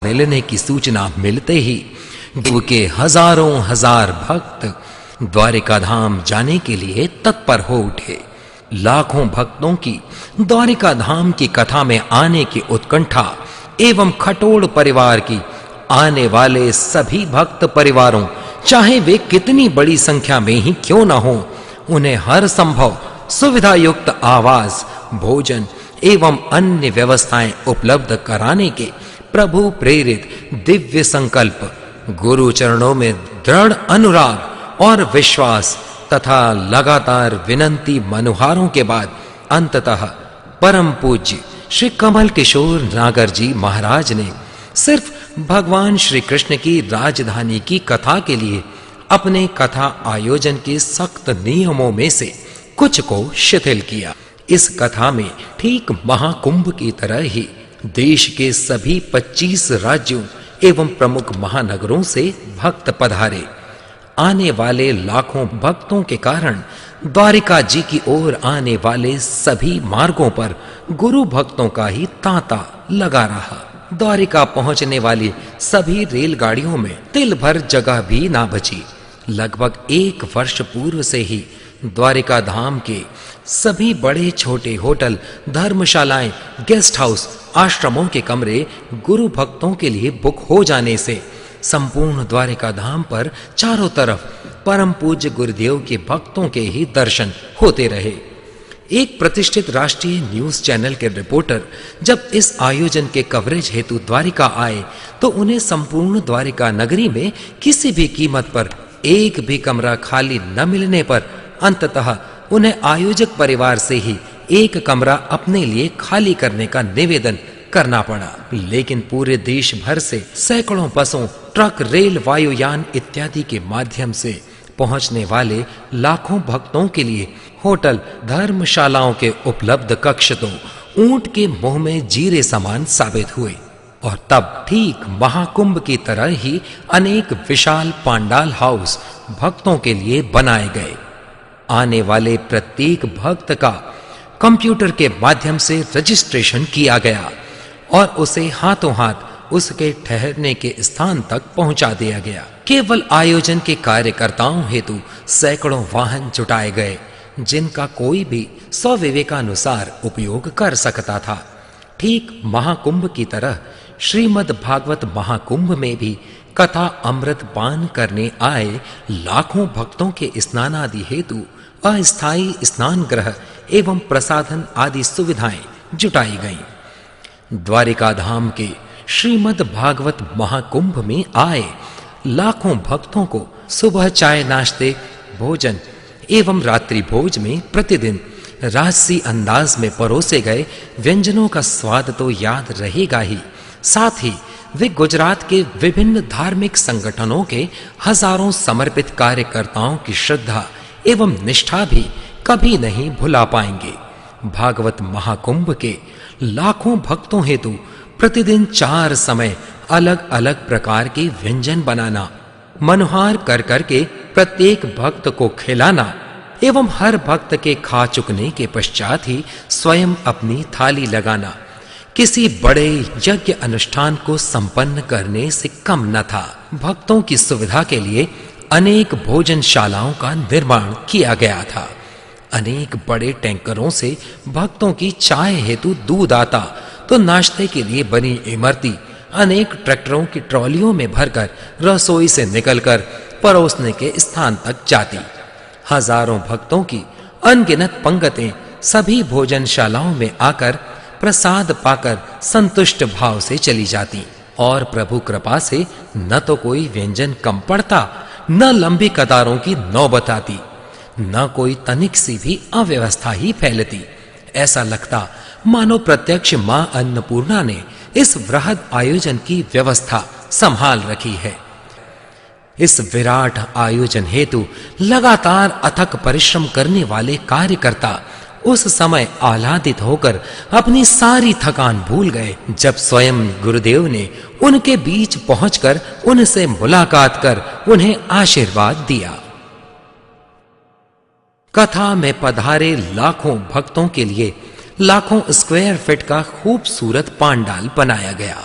मिलने की सूचना मिलते ही गुरु के हजारों हजार भक्त द्वारिका धाम जाने के लिए तत्पर हो उठे। लाखों भक्तों की द्वारिका धाम की कथा में आने की उत्कंठा एवं खटोड़ परिवार की आने वाले सभी भक्त परिवारों, चाहे वे कितनी बड़ी संख्या में ही क्यों न हो, उन्हें हर संभव सुविधा युक्त आवास, भोजन एवं अन्य व्यवस्थाएं उपलब्ध कराने के प्रभु प्रेरित दिव्य संकल्प, गुरु चरणों में दृढ़ अनुराग और विश्वास तथा लगातार विनंती मनुहारों के बाद अंततः परम पूज्य श्री कमल किशोर नागर जी महाराज ने सिर्फ भगवान श्री कृष्ण की राजधानी की कथा के लिए अपने कथा आयोजन के सख्त नियमों में से कुछ को शिथिल किया। इस कथा में ठीक महाकुंभ की तरह ही देश के सभी 25 राज्यों एवं प्रमुख महानगरों से भक्त पधारे। आने वाले लाखों भक्तों के कारण द्वारिका जी की ओर आने वाले सभी मार्गों पर गुरु भक्तों का ही तांता लगा रहा। द्वारिका पहुंचने वाली सभी रेलगाड़ियों में तिल भर जगह भी ना बची। लगभग 1 वर्ष पूर्व से ही द्वारिका धाम के सभी बड़े छोटे होटल, धर्मशालाएं, गेस्ट हाउस, आश्रमों के कमरे गुरु भक्तों के लिए बुक हो जाने से संपूर्ण द्वारिका धाम पर चारों तरफ परम पूज्य गुरुदेव के भक्तों के ही दर्शन होते रहे। एक प्रतिष्ठित राष्ट्रीय न्यूज चैनल के रिपोर्टर जब इस आयोजन के कवरेज हेतु द्वारिका आए तो उन्हें संपूर्ण द्वारिका नगरी में किसी भी कीमत पर एक भी कमरा खाली न मिलने पर अंततः उन्हें आयोजक परिवार से ही एक कमरा अपने लिए खाली करने का निवेदन करना पड़ा। लेकिन पूरे देश भर से सैकड़ों बसों, ट्रक, रेल, वायुयान इत्यादि के माध्यम से पहुंचने वाले लाखों भक्तों के लिए होटल, धर्मशालाओं के उपलब्ध कक्ष तो ऊंट के मुंह में जीरे समान साबित हुए। और तब ठीक महाकुंभ की तरह ही अनेक विशाल पांडाल हाउस भक्तों के लिए बनाए गए। आने वाले प्रत्येक भक्त का कंप्यूटर के माध्यम से रजिस्ट्रेशन किया गया और उसे हाथों हाथ उसके ठहरने के स्थान तक पहुंचा दिया गया। केवल आयोजन के कार्यकर्ताओं हेतु सैकड़ों वाहन जुटाए गए जिनका कोई भी स्वविवेकानुसार उपयोग कर सकता था। ठीक महाकुंभ की तरह श्रीमद् भागवत महाकुंभ में भी कथा अमृत पान करने आए लाखों भक्तों के स्नानादि हेतु अस्थायी स्नान गृह एवं प्रसाधन आदि सुविधाएं जुटाई गईं। द्वारिका धाम के श्रीमद् भागवत महाकुंभ में आए लाखों भक्तों को सुबह चाय, नाश्ते, भोजन एवं रात्रि भोज में प्रतिदिन राजसी अंदाज में परोसे गए व्यंजनों का स्वाद तो याद रहेगा ही, साथ ही वे गुजरात के विभिन्न धार्मिक संगठनों के हजारों समर्पित कार्यकर्ताओं की श्रद्धा एवं निष्ठा भी कभी नहीं भुला पाएंगे। भागवत महाकुंभ के लाखों भक्तों हेतु प्रतिदिन 4 समय अलग-अलग प्रकार के व्यंजन बनाना, मनुहार कर करके प्रत्येक भक्त को खिलाना एवं हर भक्त के खा चुकने के पश्चात ही स्वयं अपनी थाली लगाना किसी बड़े यज्ञ अनुष्ठान को संपन्न करने से कम न था। भक्तों की सुविधा के लिए अनेक भोजनशालाओं का निर्माण किया गया था। अनेक बड़े टैंकरों से भक्तों की चाय हेतु दूध आता तो नाश्ते के लिए बनी इमरती अनेक ट्रैक्टरों की ट्रॉलियों में भरकर रसोई से निकलकर परोसने के स्थान तक जाती। हजारों भक्तों की अनगिनत पंक्तियां सभी भोजनशालाओं में आकर प्रसाद पाकर संतुष्ट भाव से चली जाती और प्रभु कृपा से न तो कोई व्यंजन कम पड़ता, न लंबी कतारों की नौबत आती, न कोई तनिक सी भी अव्यवस्था ही फैलती। ऐसा लगता मानो प्रत्यक्ष मां अन्नपूर्णा ने इस वृहद आयोजन की व्यवस्था संभाल रखी है। इस विराट आयोजन हेतु लगातार अथक परिश्रम करने वाले कार्यकर्ता उस समय आह्लादित होकर अपनी सारी थकान भूल गए जब स्वयं गुरुदेव ने उनके बीच पहुंचकर उनसे मुलाकात कर उन्हें आशीर्वाद दिया। कथा में पधारे लाखों भक्तों के लिए लाखों स्क्वायर फीट का खूबसूरत पांडाल बनाया गया।